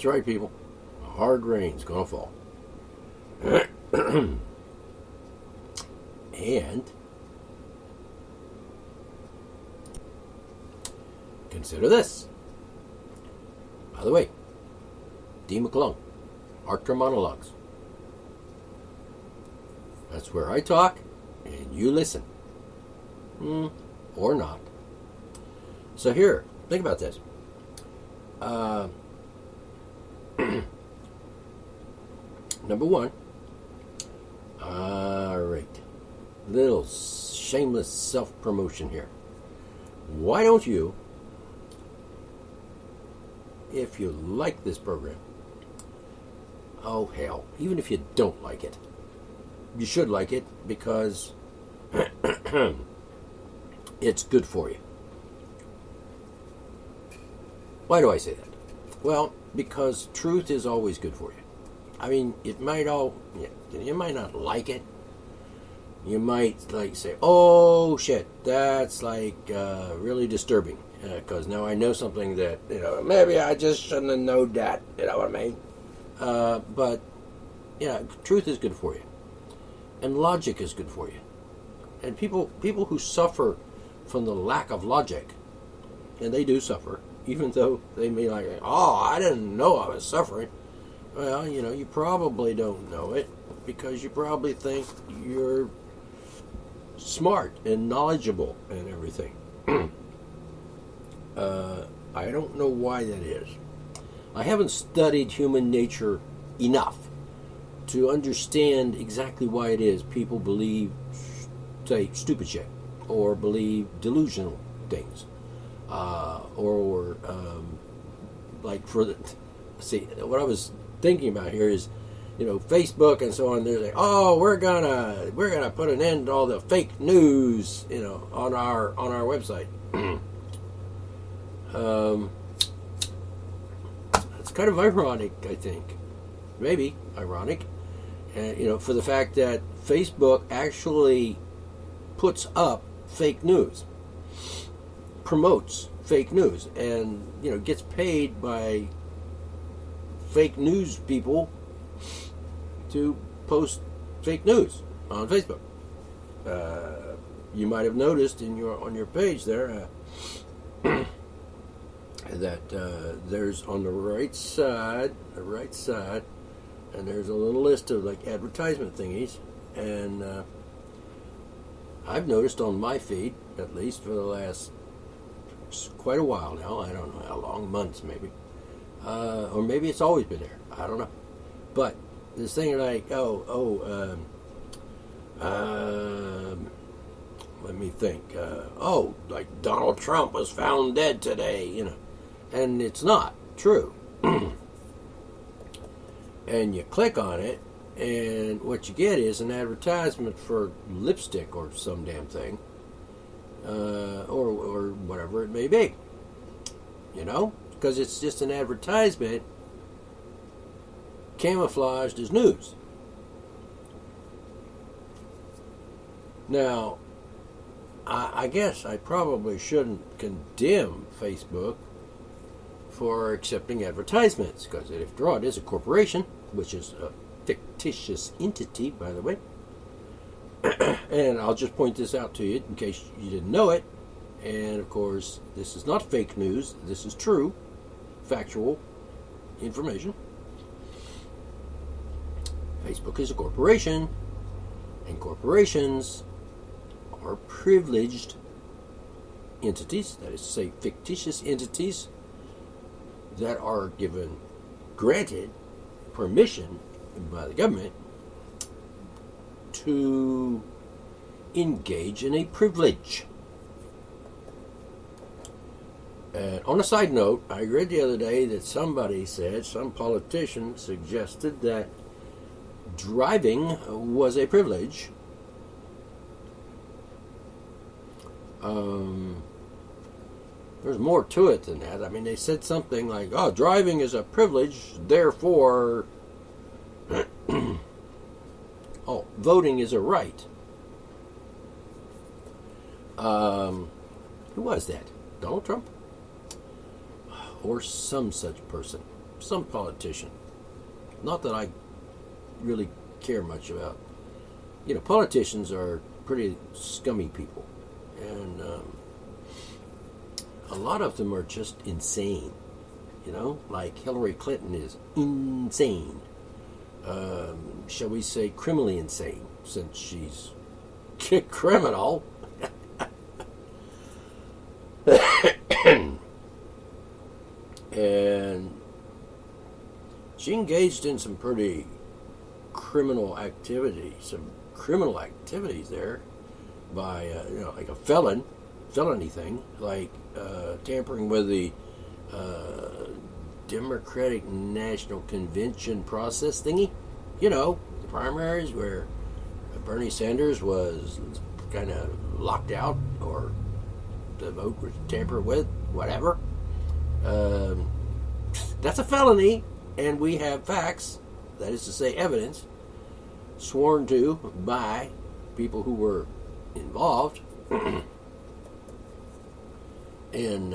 That's right, people. A hard rain's gonna fall. And consider this. By the way, D. McClung, Archer Monologues. That's where I talk and you listen. Or not. So here, think about this. Number one. Alright. Little shameless self-promotion here. Why don't you, if you like this program, oh hell, even if you don't like it, you should like it because it's good for you. Why do I say that? Well, because truth is always good for you. I mean, you might not like it. You might like say, "Oh shit, that's like really disturbing," because now I know something that maybe I just shouldn't have known that. You know what I mean? But truth is good for you, and logic is good for you. And people who suffer from the lack of logic, and they do suffer, even though they may like, "Oh, I didn't know I was suffering." Well, you probably don't know it because you probably think you're smart and knowledgeable and everything. I don't know why that is. I haven't studied human nature enough to understand exactly why it is people believe, say, stupid shit, or believe delusional things, or like see, what I was thinking about here is, Facebook and so on. They're like, "Oh, we're gonna put an end to all the fake news, on our website." It's kind of ironic, I think, maybe ironic, for the fact that Facebook actually puts up fake news, promotes fake news, and gets paid by fake news people to post fake news on Facebook. You might have noticed on your page there that there's on the right side, and there's a little list of like advertisement thingies, and I've noticed on my feed, at least for the last quite a while now, I don't know how long, months maybe, or maybe it's always been there, I don't know, but this thing like, let me think, like Donald Trump was found dead today, and it's not true. And you click on it, and what you get is an advertisement for lipstick or some damn thing, or whatever it may be, because it's just an advertisement camouflaged as news. Now, I guess I probably shouldn't condemn Facebook for accepting advertisements, because after all, it is a corporation, which is a fictitious entity, by the way. And I'll just point this out to you in case you didn't know it. And of course, this is not fake news. This is true, factual information. Facebook is a corporation, and corporations are privileged entities, that is to say, fictitious entities that are granted permission by the government to engage in a privilege. And on a side note, I read the other day that some politician suggested that driving was a privilege. There's more to it than that. I mean, they said something like, "Oh, driving is a privilege, therefore, voting is a right." Who was that? Donald Trump? Or some such person. some politician. Not that I really care much about. Politicians are pretty scummy people, and a lot of them are just insane. Like Hillary Clinton is insane. Shall we say criminally insane, since she's criminal. And she engaged in some pretty criminal activities there by, like a felony thing, like tampering with the Democratic National Convention process thingy. The primaries where Bernie Sanders was kind of locked out, or the vote was tampered with, whatever. That's a felony, and we have facts, that is to say evidence, sworn to by people who were involved in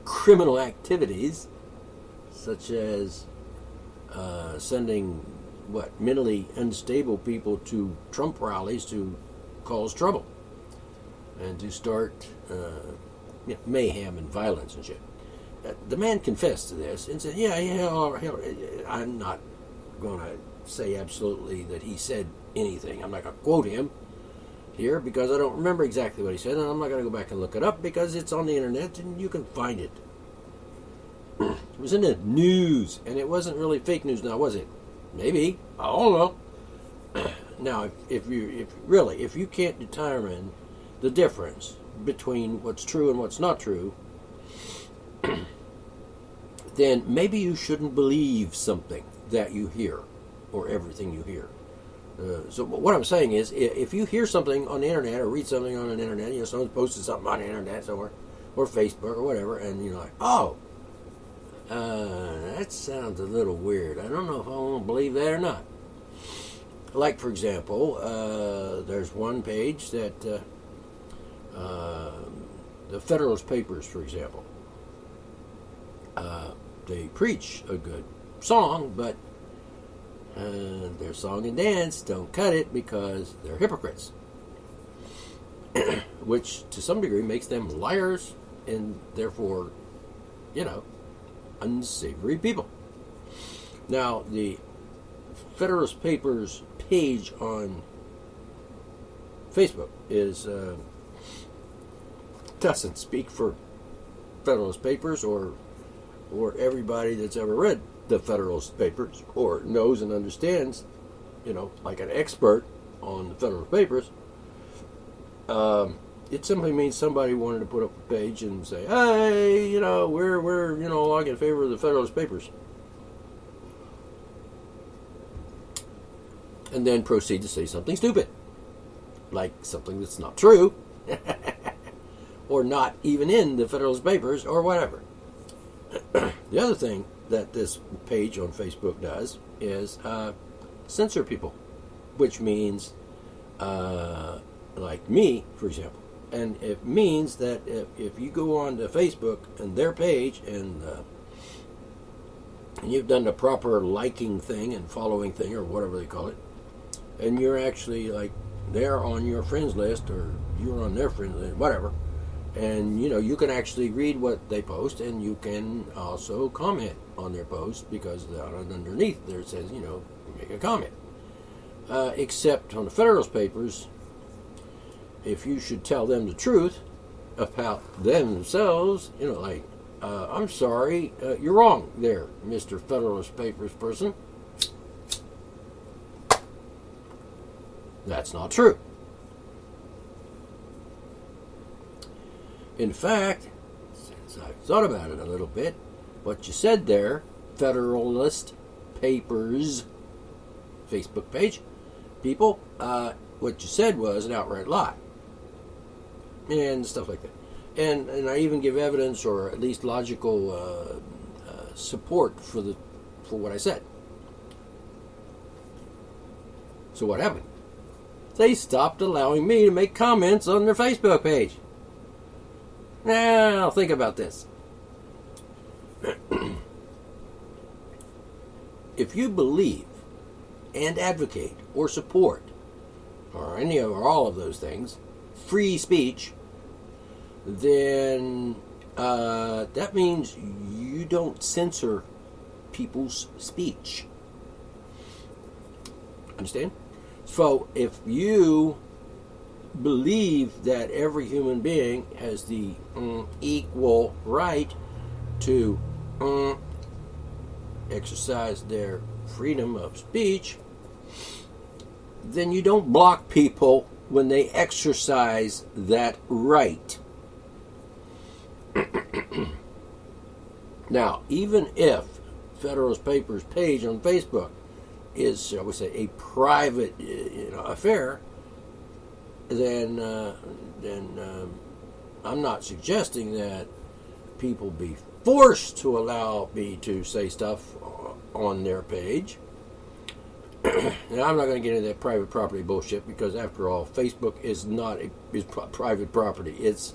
criminal activities, such as sending mentally unstable people to Trump rallies to cause trouble and to start mayhem and violence and shit. The man confessed to this and said, I'm not going to say absolutely that he said anything. I'm not going to quote him here because I don't remember exactly what he said, and I'm not going to go back and look it up because it's on the internet and you can find it. It was in the news, and it wasn't really fake news now, was it? Maybe. I don't know. Now, if you can't determine the difference between what's true and what's not true, then maybe you shouldn't believe something that you hear, or everything you hear. So what I'm saying is, if you hear something on the internet or read something on the internet, someone posted something on the internet somewhere, or Facebook or whatever, and you're like, that sounds a little weird. I don't know if I want to believe that or not. Like, for example, there's one page that the Federalist Papers, for example, they preach a good song, but their song and dance don't cut it because they're hypocrites, which to some degree makes them liars and therefore, unsavory people. Now, the Federalist Papers page on Facebook doesn't speak for Federalist Papers or everybody that's ever read the Federalist Papers or knows and understands, like an expert on the Federalist Papers. It simply means somebody wanted to put up a page and say, hey, we're all in favor of the Federalist Papers. And then proceed to say something stupid. Like something that's not true. Or not even in the Federalist Papers or whatever. The other thing that this page on Facebook does is censor people. Which means, like me, for example. And it means that if you go on to Facebook and their page and you've done the proper liking thing and following thing or whatever they call it, and you're actually like they're on your friends list or you're on their friends list, whatever, and you can actually read what they post and you can also comment on their post because underneath there it says make a comment. Except on the Federalist Papers, if you should tell them the truth about themselves, I'm sorry, you're wrong there, Mr. Federalist Papers person. That's not true. In fact, since I've thought about it a little bit, what you said there, Federalist Papers Facebook page, people, what you said was an outright lie. And stuff like that. And I even give evidence or at least logical support for what I said. So what happened? They stopped allowing me to make comments on their Facebook page. Now, think about this. if you believe and advocate or support, or any or all of those things, free speech, then that means you don't censor people's speech. Understand? So if you believe that every human being has the equal right to exercise their freedom of speech, then you don't block people when they exercise that right. Now, even if Federalist Papers page on Facebook is, shall we say, a private affair, then I'm not suggesting that people be forced to allow me to say stuff on their page. And I'm not going to get into that private property bullshit, because after all, Facebook is not private property. It's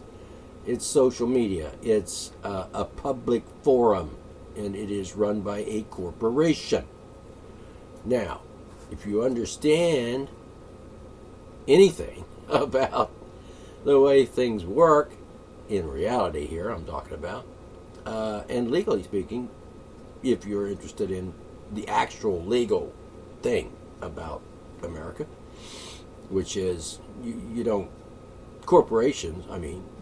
social media. It's a public forum, and it is run by a corporation. Now, if you understand anything about the way things work in reality here, I'm talking about, and legally speaking, if you're interested in the actual legal thing about America, which is you don't, corporations,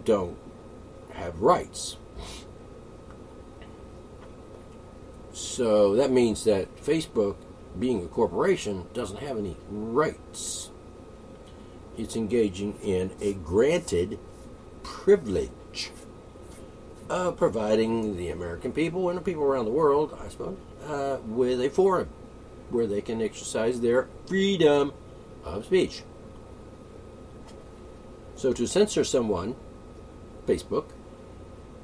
don't have rights. So that means that Facebook, being a corporation, doesn't have any rights. It's engaging in a granted privilege of providing the American people and the people around the world, I suppose, with a forum where they can exercise their freedom of speech. So to censor someone, Facebook,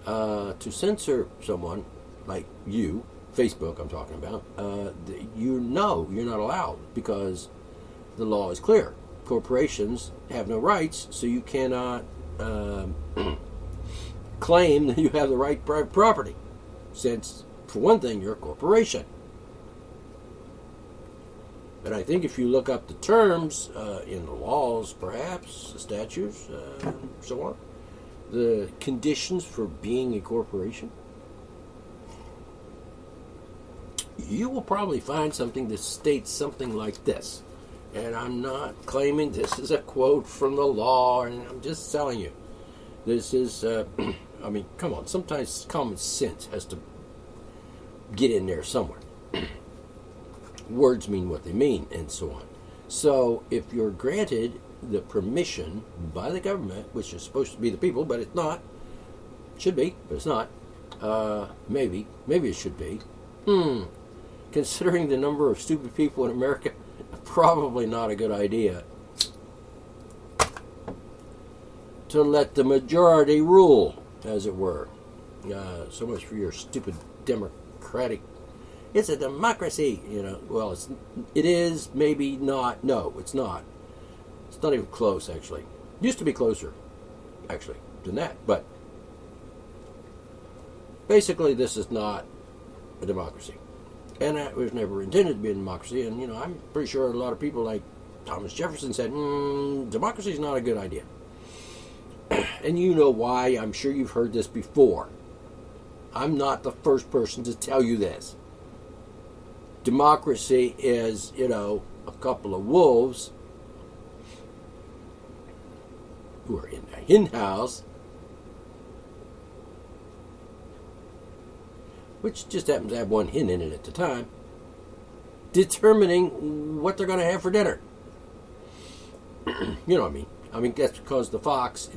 to censor someone like you, Facebook I'm talking about, you're not allowed, because the law is clear. Corporations have no rights, so you cannot claim that you have the right to private property, since, for one thing, you're a corporation. But I think if you look up the terms in the laws, perhaps, the statutes, so on, the conditions for being a corporation, you will probably find something that states something like this. And I'm not claiming this is a quote from the law, and I'm just telling you. This is, come on, sometimes common sense has to get in there somewhere. Words mean what they mean, and so on. So if you're granted the permission by the government, which is supposed to be the people, but it's not, should be, but it's not, maybe it should be, considering the number of stupid people in America, probably not a good idea to let the majority rule, as it were. So much for your stupid democratic. It's a democracy, Well, it is, maybe not. No, it's not. It's not even close, actually. It used to be closer, actually, than that. But basically, this is not a democracy. And it was never intended to be a democracy. And, I'm pretty sure a lot of people like Thomas Jefferson said, democracy is not a good idea. And you know why. I'm sure you've heard this before. I'm not the first person to tell you this. Democracy is, a couple of wolves who are in the hen house, which just happens to have one hen in it at the time, determining what they're going to have for dinner. You know what I mean? That's because the fox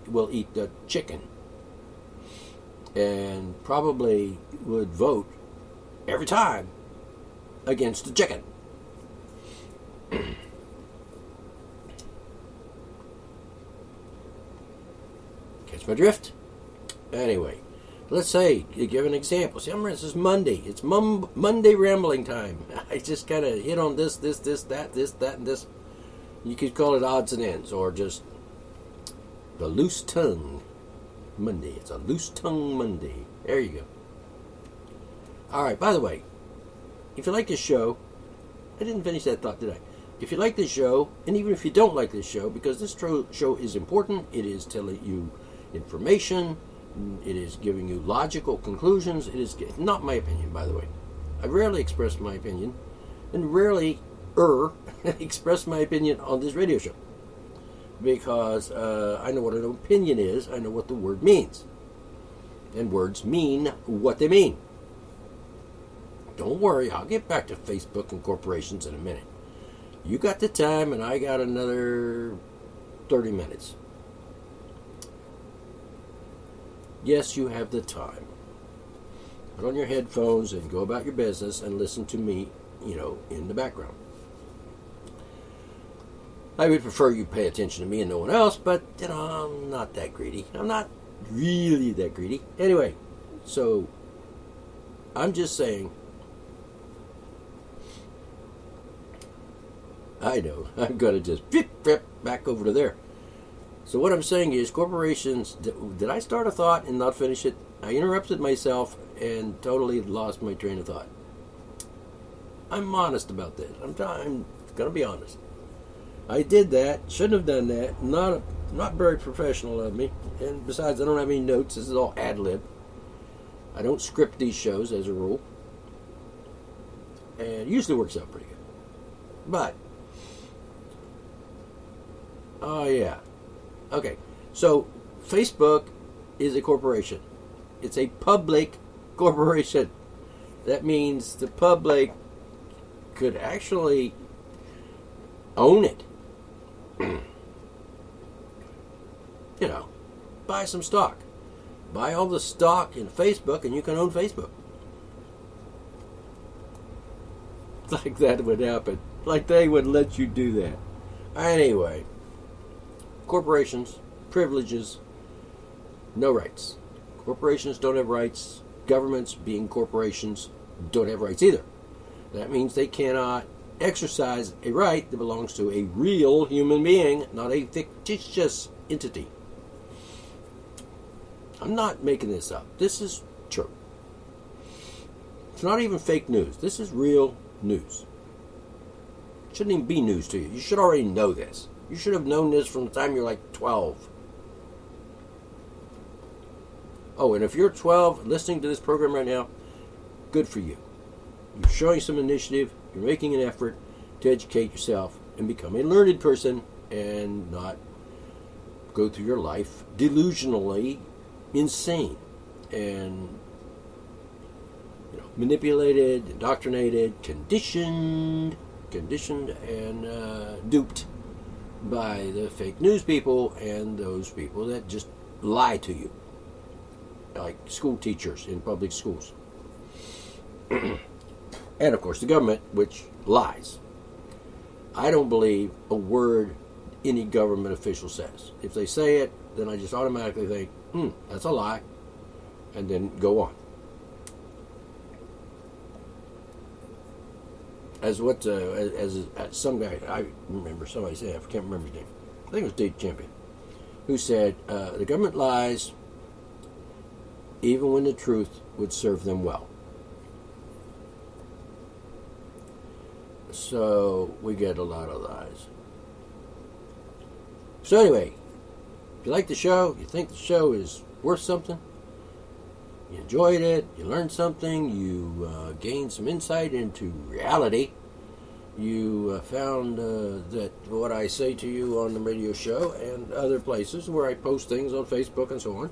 will eat the chicken, and probably would vote every time against the chicken. Catch my drift? Anyway, let's say, you give an example. See, this is Monday. It's Monday rambling time. I just kind of hit on this, that, and this. You could call it odds and ends, or just the loose tongue Monday. It's a loose tongue Monday. There you go. All right, by the way, if you like this show, I didn't finish that thought, did I? If you like this show, and even if you don't like this show, because this show is important, it is telling you information, it is giving you logical conclusions, it is not my opinion, by the way. I rarely express my opinion, and rarely express my opinion on this radio show. Because I know what an opinion is, I know what the word means. And words mean what they mean. Don't worry, I'll get back to Facebook and corporations in a minute. You got the time, and I got another 30 minutes. Yes, you have the time. Put on your headphones and go about your business and listen to me, in the background. I would prefer you pay attention to me and no one else, but, I'm not that greedy. I'm not really that greedy. Anyway, so I'm just saying, I know, I'm going to just flip back over to there. So what I'm saying is corporations, did I start a thought and not finish it? I interrupted myself and totally lost my train of thought. I'm honest about this. I'm going to be honest. I did that, shouldn't have done that, not very professional of me, and besides I don't have any notes, this is all ad-lib. I don't script these shows as a rule, and it usually works out pretty good. But, oh yeah, okay, so Facebook is a corporation. It's a public corporation. That means the public could actually own it. Buy some stock. Buy all the stock in Facebook and you can own Facebook. Like that would happen. Like they would let you do that. Anyway, corporations, privileges, no rights. Corporations don't have rights. Governments, being corporations, don't have rights either. That means they cannot exercise a right that belongs to a real human being, not a fictitious entity. I'm not making this up. This is true. It's not even fake news. This is real news. It shouldn't even be news to you. You should already know this. You should have known this from the time you're like 12. Oh, and if you're 12 listening to this program right now, good for you. You're showing some initiative. You're making an effort to educate yourself and become a learned person and not go through your life delusionally insane and manipulated, indoctrinated, conditioned and duped by the fake news people and those people that just lie to you, like school teachers in public schools. And of course the government, which lies. I don't believe a word any government official says. If they say it, then I just automatically think, that's a lie, and then go on. As some guy, I remember somebody said, I can't remember his name, I think it was Dave Champion, who said, the government lies even when the truth would serve them well. So we get a lot of lies. So anyway, if you like the show, you think the show is worth something, you enjoyed it, you learned something, you gained some insight into reality, you found that what I say to you on the radio show and other places where I post things on Facebook and so on,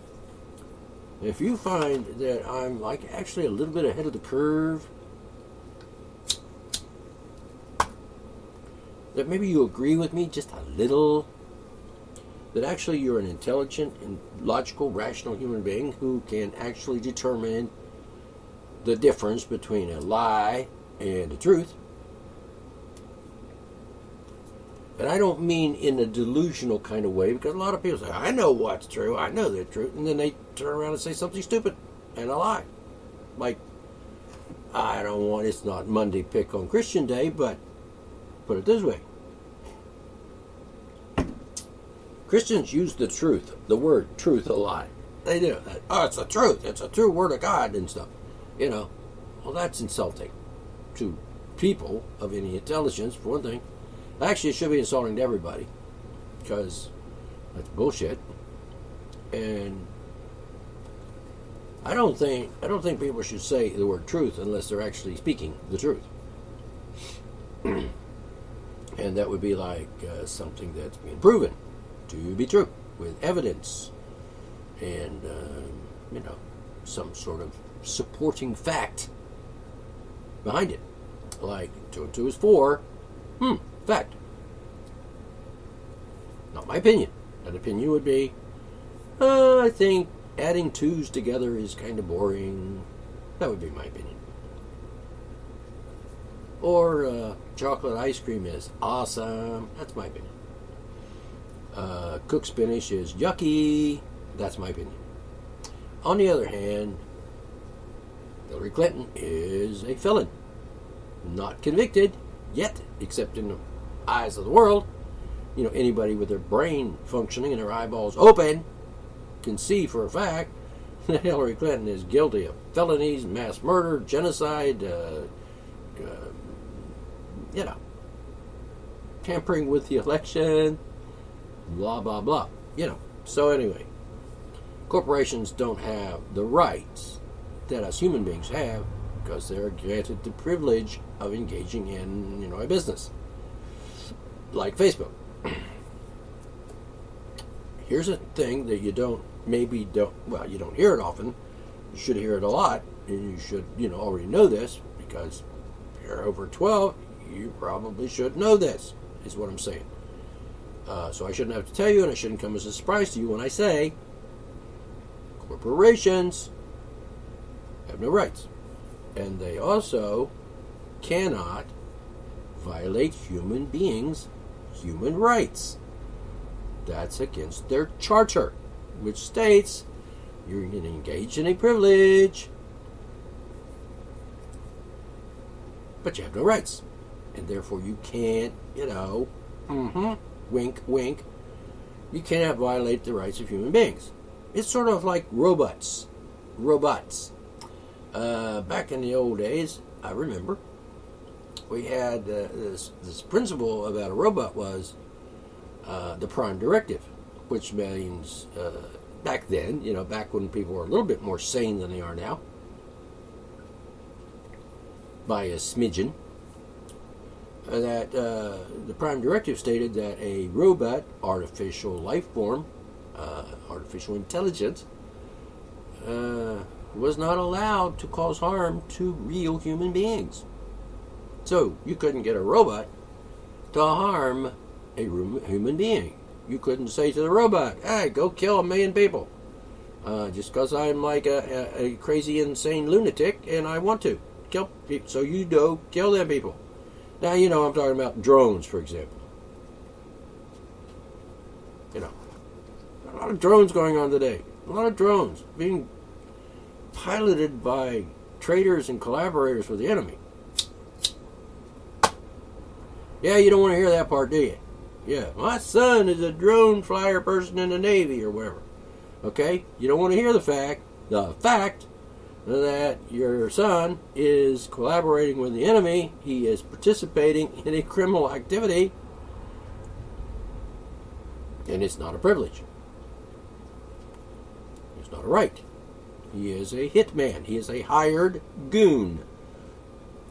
if you find that I'm actually a little bit ahead of the curve, that maybe you agree with me just a little, that actually you're an intelligent and logical, rational human being who can actually determine the difference between a lie and the truth. And I don't mean in a delusional kind of way, because a lot of people say, I know what's true, I know the truth, and then they turn around and say something stupid and a lie. Like, it's not Monday pick on Christian Day, but put it this way. Christians use the truth, the word truth, a lot. They do. Oh, it's the truth. It's a true word of God and stuff. Well, that's insulting. to people of any intelligence, for one thing. Actually, it should be insulting to everybody, because that's bullshit. And I don't think people should say the word truth unless they're actually speaking the truth. And that would be like something that's been proven to be true with evidence and some sort of supporting fact behind it. Like 2 and 2 is 4. Fact. Not my opinion. That opinion would be, I think adding 2's together is kind of boring. That would be my opinion. Or chocolate ice cream is awesome. That's my opinion. Cooked spinach is yucky. That's my opinion. On the other hand, Hillary Clinton is a felon. Not convicted yet, except in the eyes of the world. Anybody with their brain functioning and their eyeballs open can see for a fact that Hillary Clinton is guilty of felonies, mass murder, genocide, tampering with the election, blah, blah, blah. So anyway, corporations don't have the rights that us human beings have because they're granted the privilege of engaging in, a business. Like Facebook. Here's a thing that you don't hear it often. You should hear it a lot, and you should, already know this, because if you're over 12, you probably should know this, is what I'm saying. So I shouldn't have to tell you, and it shouldn't come as a surprise to you when I say corporations have no rights. And they also cannot violate human beings' human rights. That's against their charter, which states you're going to engage in a privilege, but you have no rights. And therefore you can't, wink, wink, you cannot violate the rights of human beings. It's sort of like robots. Back in the old days, I remember, we had this principle about a robot was the prime directive, which means back then, back when people were a little bit more sane than they are now, by a smidgen, that the prime directive stated that a robot, artificial life form, artificial intelligence, was not allowed to cause harm to real human beings. So you couldn't get a robot to harm a human being. You couldn't say to the robot, hey, go kill 1 million people. Just because I'm like a crazy, insane lunatic and I want to kill people. So you go kill them people. Now, I'm talking about drones, for example. A lot of drones going on today. A lot of drones being piloted by traitors and collaborators with the enemy. Yeah, you don't want to hear that part, do you? Yeah, my son is a drone flyer person in the Navy or whatever. Okay? You don't want to hear the fact that your son is collaborating with the enemy. He is participating in a criminal activity. And it's not a privilege. It's not a right. He is a hitman. He is a hired goon.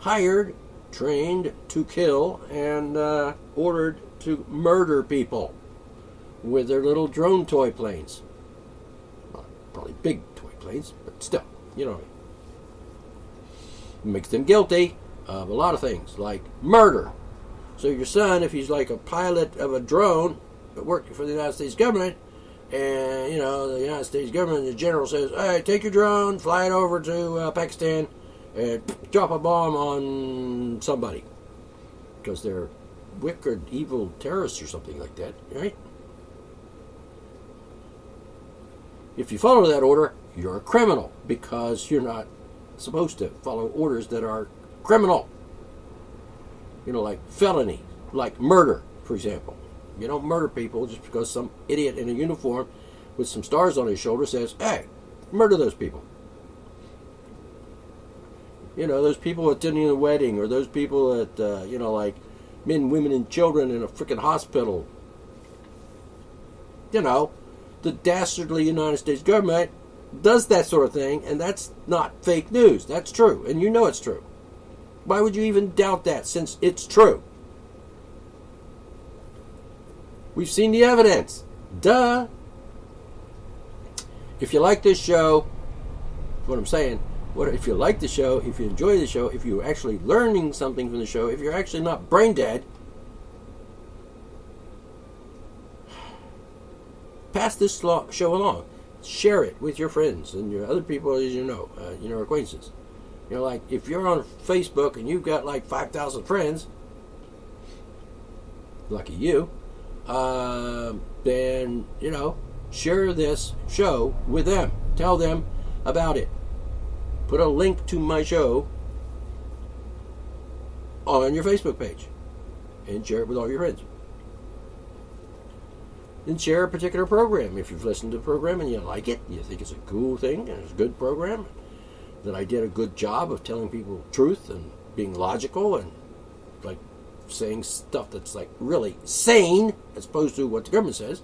Hired, trained to kill, and ordered to murder people with their little drone toy planes. Well, probably big toy planes, but still, you know what I mean. Makes them guilty of a lot of things, like murder. So your son, if he's like a pilot of a drone, working for the United States government, and, the United States government, the general says, hey, take your drone, fly it over to Pakistan, and drop a bomb on somebody. Because they're wicked, evil terrorists or something like that, right? If you follow that order, you're a criminal, because you're not supposed to follow orders that are criminal. Like felony, like murder, for example. You don't murder people just because some idiot in a uniform with some stars on his shoulder says, hey, murder those people. You know, those people attending the wedding, or those people at, like men, women, and children in a freaking hospital. You know, the dastardly United States government does that sort of thing, and that's not fake news. That's true, and you know it's true. Why would you even doubt that, since it's true? We've seen the evidence. Duh. If you like this show, what I'm saying, if you like the show, if you enjoy the show, if you're actually learning something from the show, if you're actually not brain dead, pass this show along. Share it with your friends and your other people as you know, acquaintances. You know, like if you're on Facebook and you've got like 5,000 friends, lucky you, then, share this show with them. Tell them about it. Put a link to my show on your Facebook page and share it with all your friends. Then share a particular program. If you've listened to a program and you like it, you think it's a cool thing and it's a good program, that I did a good job of telling people truth and being logical and like saying stuff that's like really sane as opposed to what the government says,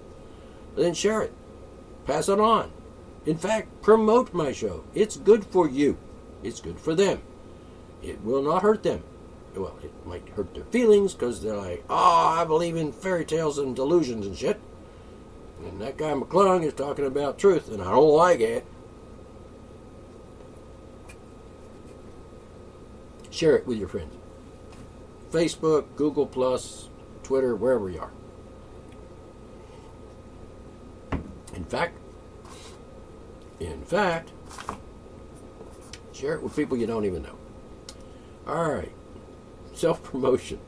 then share it. Pass it on. In fact, promote my show. It's good for you. It's good for them. It will not hurt them. Well, it might hurt their feelings because they're like, I believe in fairy tales and delusions and shit. And that guy McClung is talking about truth, and I don't like it. Share it with your friends. Facebook, Google+, Twitter, wherever you are. In fact, share it with people you don't even know. All right. Self-promotion.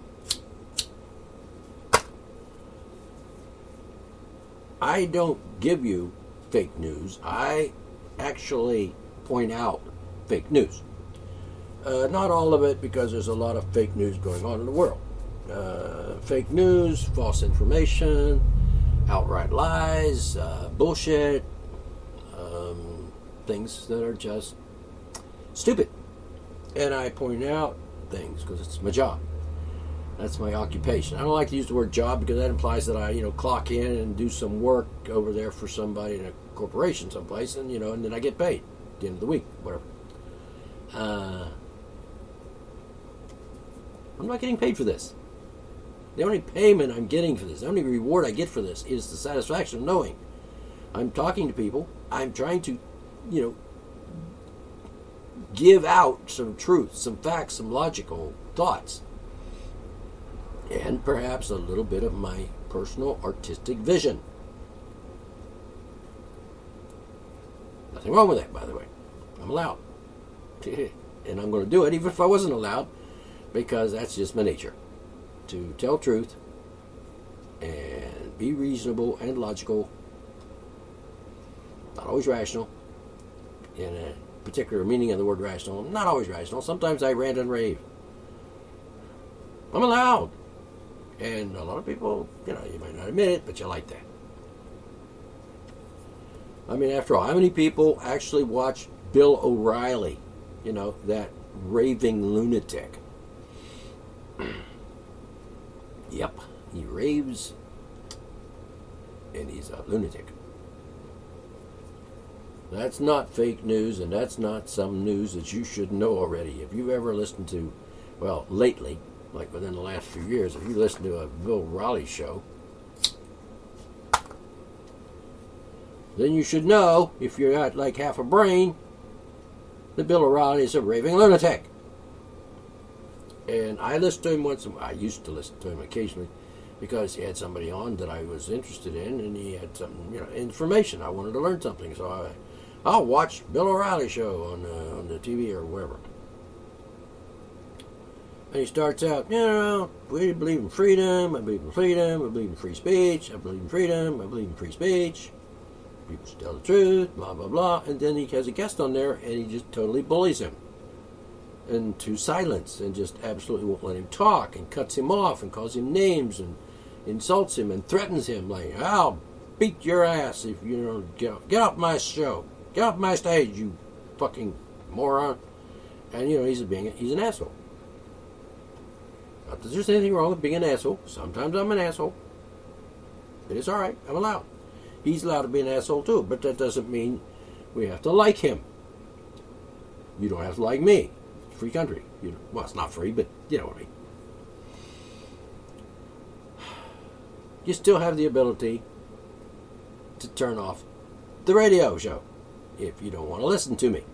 I don't give you fake news. I actually point out fake news. Not all of it, because there's a lot of fake news going on in the world. Fake news, false information, outright lies, bullshit, things that are just stupid. And I point out things because it's my job. That's my occupation. I don't like to use the word job because that implies that I, clock in and do some work over there for somebody in a corporation someplace, and and then I get paid at the end of the week, whatever. I'm not getting paid for this. The only payment I'm getting for this, the only reward I get for this is the satisfaction of knowing I'm talking to people. I'm trying to, give out some truth, some facts, some logical thoughts, and perhaps a little bit of my personal artistic vision. Nothing wrong with that, by the way. I'm allowed. And I'm going to do it even if I wasn't allowed, because that's just my nature. To tell truth and be reasonable and logical, not always rational, in a particular meaning of the word rational, not always rational. Sometimes I rant and rave. I'm allowed. And a lot of people, you might not admit it, but you like that. I mean, after all, how many people actually watch Bill O'Reilly? That raving lunatic. Yep, he raves, and he's a lunatic. That's not fake news, and that's not some news that you should know already. If you've ever listened to, lately, like within the last few years, if you listen to a Bill O'Reilly show, then you should know, if you're got like half a brain, that Bill O'Reilly is a raving lunatic. And I listened to him I used to listen to him occasionally, because he had somebody on that I was interested in, and he had some, information. I wanted to learn something, so I'll watch Bill O'Reilly show on the TV or wherever. And he starts out, we believe in freedom, I believe in freedom, I believe in free speech, I believe in freedom, I believe in free speech, people should tell the truth, blah, blah, blah. And then he has a guest on there, and he just totally bullies him into silence, and just absolutely won't let him talk, and cuts him off, and calls him names, and insults him, and threatens him, like, I'll beat your ass if you don't get off my show, get off my stage, you fucking moron. And, he's an asshole. Not that there's anything wrong with being an asshole. Sometimes I'm an asshole. But it's all right. I'm allowed. He's allowed to be an asshole too. But that doesn't mean we have to like him. You don't have to like me. It's a free country. Well, it's not free, but you know what I mean. You still have the ability to turn off the radio show if you don't want to listen to me.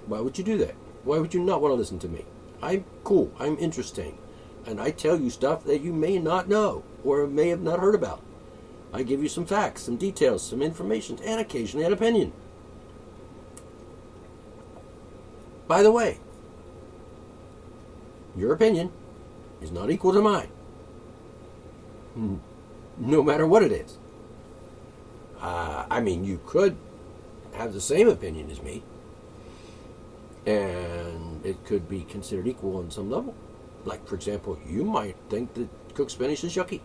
Why would you do that? Why would you not want to listen to me? I'm cool. I'm interesting. And I tell you stuff that you may not know or may have not heard about. I give you some facts, some details, some information, and occasionally an opinion. By the way, your opinion is not equal to mine. No matter what it is. You could have the same opinion as me, and it could be considered equal on some level. Like, for example, you might think that cooked spinach is yucky.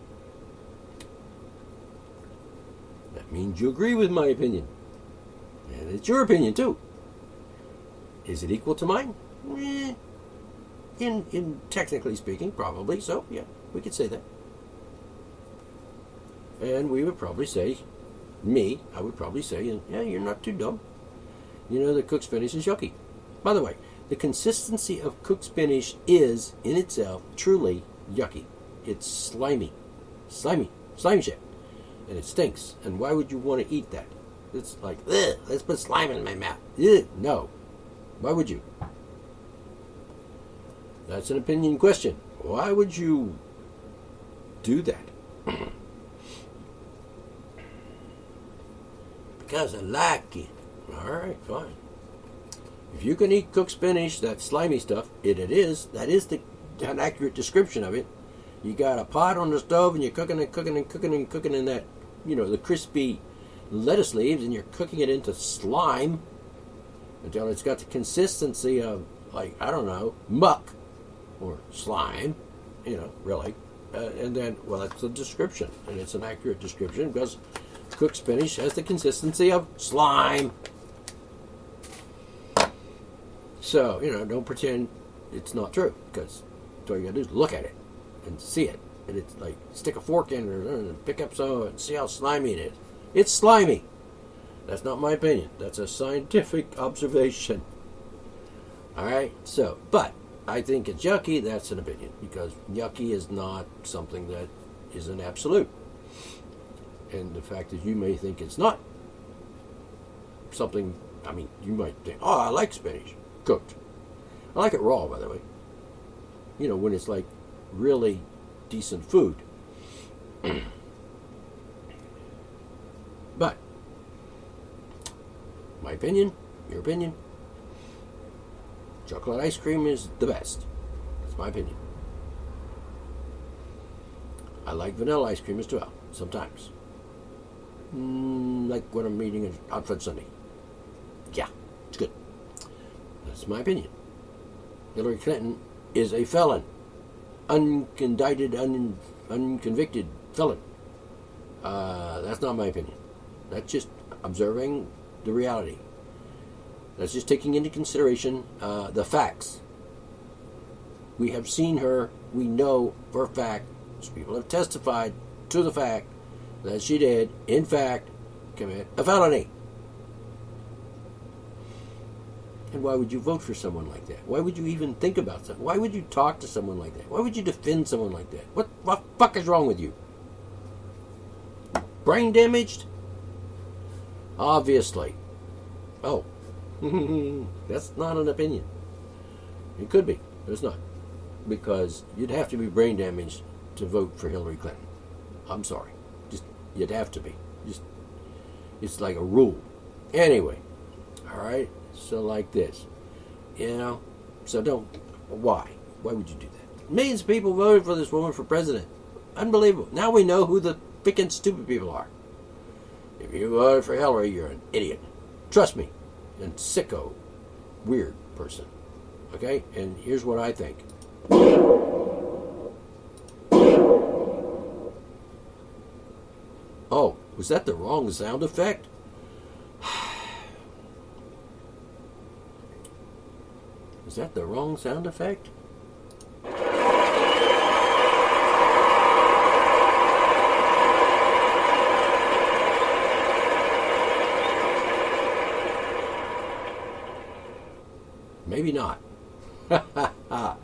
That means you agree with my opinion. And it's your opinion, too. Is it equal to mine? In technically speaking, probably. So, yeah, we could say that. And we would probably say, I would probably say, yeah, you're not too dumb. The cooked spinach is yucky. By the way, the consistency of cooked spinach is, in itself, truly yucky. It's slimy. Slimy shit. And it stinks. And why would you want to eat that? It's like, ugh, let's put slime in my mouth. Ugh, no. Why would you? That's an opinion question. Why would you do that? Because I like it. All right, fine. If you can eat cooked spinach, that slimy stuff, that is an accurate description of it. You got a pot on the stove and you're cooking in that, the crispy lettuce leaves, and you're cooking it into slime until it's got the consistency of, muck or slime, really. And then, that's a description, and it's an accurate description because cooked spinach has the consistency of slime. So, don't pretend it's not true, because all you got to do is look at it and see it. And it's like, stick a fork in it and pick up some and see how slimy it is. It's slimy. That's not my opinion. That's a scientific observation. All right? So, but I think it's yucky. That's an opinion, because yucky is not something that is an absolute. And the fact is, you may think it's not something, you might think, I like spinach cooked. I like it raw, by the way. When it's like really decent food. But, my opinion, your opinion, chocolate ice cream is the best. That's my opinion. I like vanilla ice cream as well, sometimes. Like when I'm eating it on Fred Sunday. Yeah, it's good. That's my opinion. Hillary Clinton is a felon. Unconvicted felon. That's not my opinion. That's just observing the reality. That's just taking into consideration the facts. We have seen her. We know for a fact. People have testified to the fact that she did, in fact, commit a felony. And why would you vote for someone like that? Why would you even think about that? Why would you talk to someone like that? Why would you defend someone like that? What the fuck is wrong with you? Brain damaged? Obviously. Oh. That's not an opinion. It could be, but it's not. Because you'd have to be brain damaged to vote for Hillary Clinton. I'm sorry. You'd have to be. It's like a rule. Anyway. Alright? So like this. So don't. Why? Why would you do that? Millions of people voted for this woman for president. Unbelievable. Now we know who the freaking stupid people are. If you voted for Hillary, you're an idiot. Trust me. And sicko. Weird person. Okay? And here's what I think. Oh, was that the wrong sound effect? Is that the wrong sound effect? Maybe not. All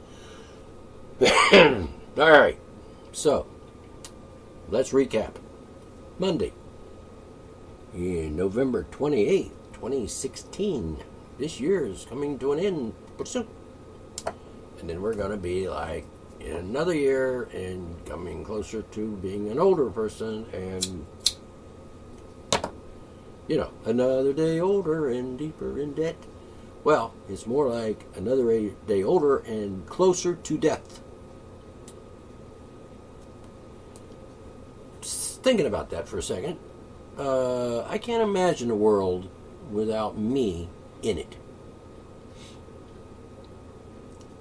right. So, let's recap. Monday, November 28th, 2016. This year is coming to an end pretty soon. And then we're going to be like in another year and coming closer to being an older person and, another day older and deeper in debt. Well, it's more like another day older and closer to death. Just thinking about that for a second, I can't imagine a world without me in it.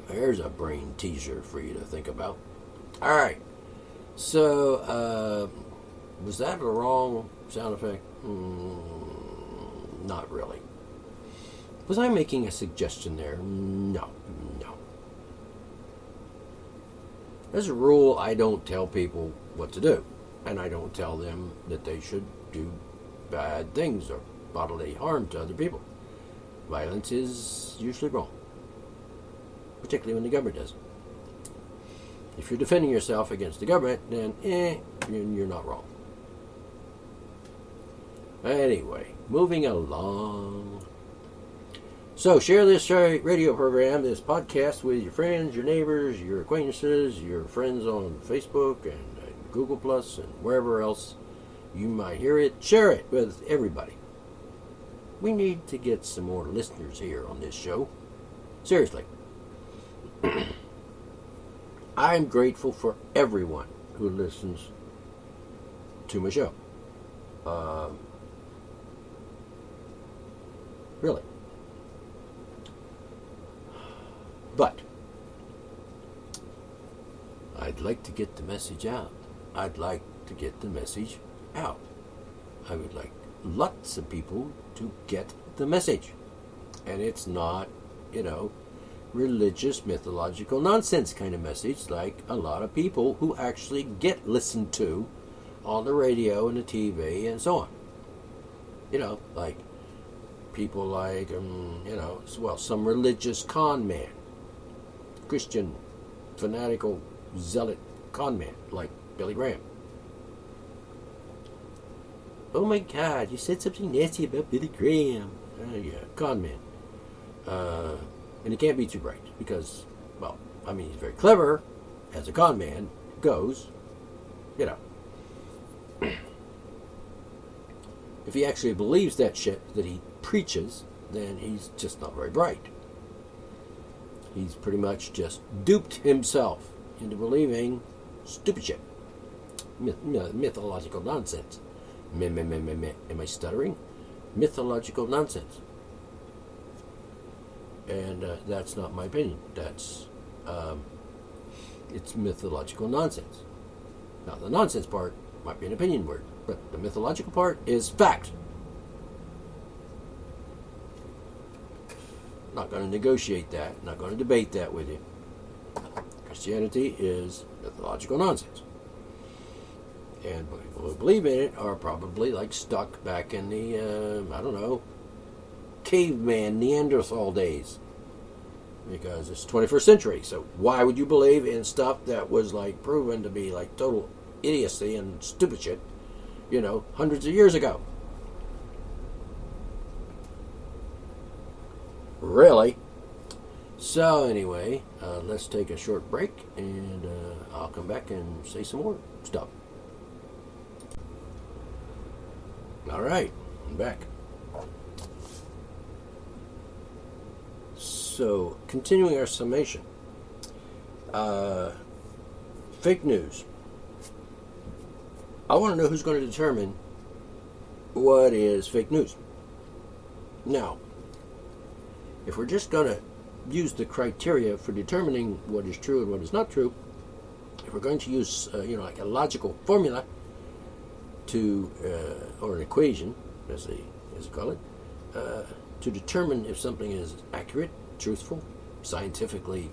There's a brain teaser for you to think about. All right. So, was that a wrong sound effect? Not really. Was I making a suggestion there? No. As a rule, I don't tell people what to do. And I don't tell them that they should do bad things or bodily harm to other people. Violence is usually wrong. Particularly when the government does it. If you're defending yourself against the government, then you're not wrong. Anyway, moving along. So share this radio program, this podcast with your friends, your neighbors, your acquaintances, your friends on Facebook and Google Plus and wherever else you might hear it. Share it with everybody. We need to get some more listeners here on this show. Seriously. I'm grateful for everyone who listens to my show. Really. But I'd like to get the message out. I would like lots of people to get the message. And it's not, religious, mythological nonsense kind of message like a lot of people who actually get listened to on the radio and the TV and so on. Like people like, some religious con man. Christian, fanatical, zealot con man like Billy Graham. Oh my God, you said something nasty about Billy Graham. Yeah, con man. And he can't be too bright because, he's very clever as a con man goes, If he actually believes that shit that he preaches, then he's just not very bright. He's pretty much just duped himself into believing stupid shit. Mythological nonsense. Am I stuttering? Mythological nonsense. And that's not my opinion. It's mythological nonsense. Now, the nonsense part might be an opinion word, but the mythological part is fact. Not going to negotiate that, not going to debate that with you. Christianity is mythological nonsense. And people who believe in it are probably stuck back in the, caveman Neanderthal days. Because it's 21st century. So why would you believe in stuff that was proven to be total idiocy and stupid shit, hundreds of years ago? Really? So anyway, let's take a short break and I'll come back and say some more stuff. All right, I'm back. So, continuing our summation. Fake news. I want to know who's going to determine what is fake news. Now, if we're just going to use the criteria for determining what is true and what is not true, if we're going to use, a logical formula to, or an equation, as they call it, to determine if something is accurate, truthful, scientifically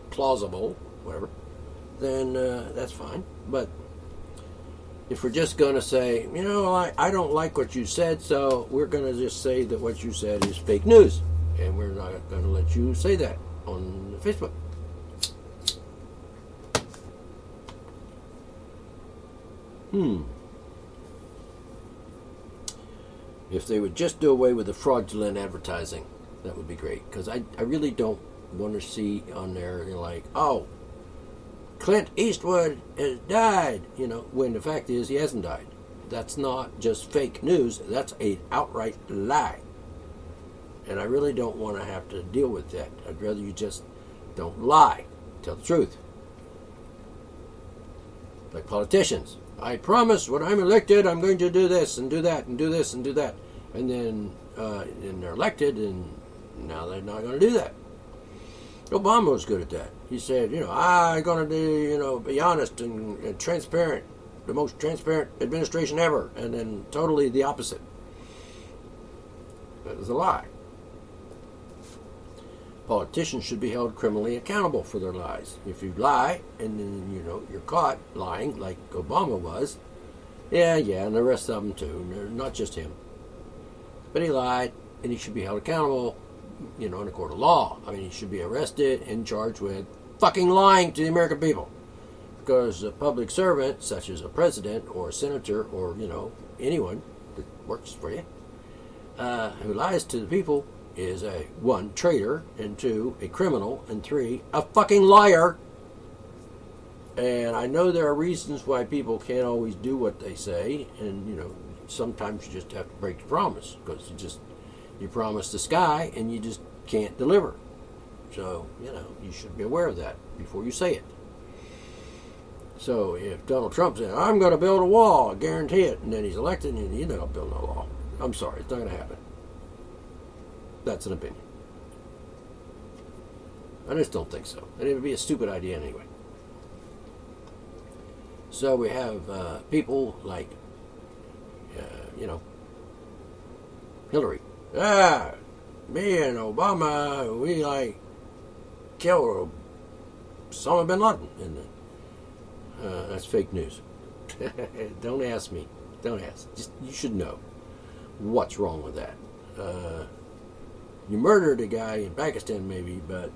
plausible, whatever, then that's fine. But if we're just going to say, I don't like what you said, so we're going to just say that what you said is fake news, and we're not going to let you say that on Facebook. If they would just do away with the fraudulent advertising, that would be great. Because I really don't want to see on there, like, oh, Clint Eastwood has died, when the fact is he hasn't died. That's not just fake news. That's an outright lie. And I really don't want to have to deal with that. I'd rather you just don't lie. Tell the truth. Like politicians. I promise when I'm elected I'm going to do this and do that and do this and do that. And then they're elected and now they're not going to do that. Obama was good at that. He said, I'm going to be honest and transparent. The most transparent administration ever. And then totally the opposite. That was a lie. Politicians should be held criminally accountable for their lies. If you lie and then you're caught lying like Obama was, yeah, and the rest of them too, not just him. But he lied, and he should be held accountable, in a court of law. I mean, he should be arrested and charged with fucking lying to the American people. Because a public servant, such as a president or a senator or anyone that works for you, who lies to the people, is a 1, traitor, and 2, a criminal, and 3, a fucking liar. And I know there are reasons why people can't always do what they say, and sometimes you just have to break the promise, because you promise the sky and you just can't deliver. So you should be aware of that before you say it. So if Donald Trump said, I'm going to build a wall, I guarantee it, and then he's elected, and he's not going to build no wall. I'm sorry, it's not going to happen. That's an opinion. I just don't think so. And it would be a stupid idea anyway. So we have people like, Hillary. Me and Obama, we killed Osama bin Laden. And that's fake news. Don't ask me. Don't ask. Just, you should know what's wrong with that. You murdered a guy in Pakistan maybe, but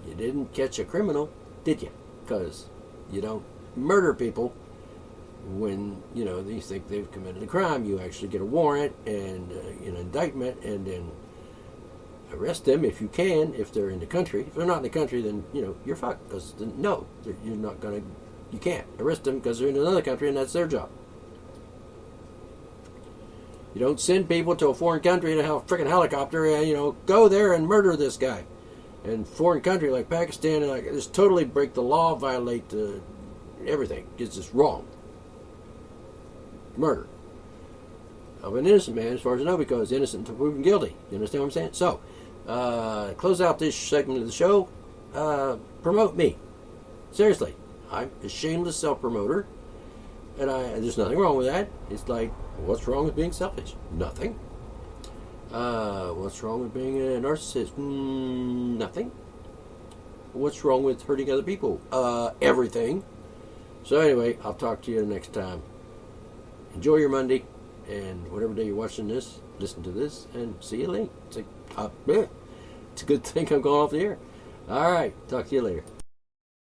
you didn't catch a criminal, did you? Because you don't murder people when, you think they've committed a crime. You actually get a warrant and an indictment and then arrest them if you can, if they're in the country. If they're not in the country, then, you're fucked. Because, you're not going to, you can't arrest them because they're in another country and that's their job. You don't send people to a foreign country in a freaking helicopter and, go there and murder this guy. And foreign country like Pakistan, just totally break the law, violate everything. It's just wrong. Murder of an innocent man, as far as I know, because innocent until proven guilty. You understand what I'm saying? So, close out this segment of the show. Promote me. Seriously. I'm a shameless self-promoter. And there's nothing wrong with that. It's like, what's wrong with being selfish? Nothing. What's wrong with being a narcissist? Nothing. What's wrong with hurting other people? Everything. So anyway, I'll talk to you next time. Enjoy your Monday, and whatever day you're watching this, listen to this, and see you later. It's a good thing I'm going off the air. All right, talk to you later.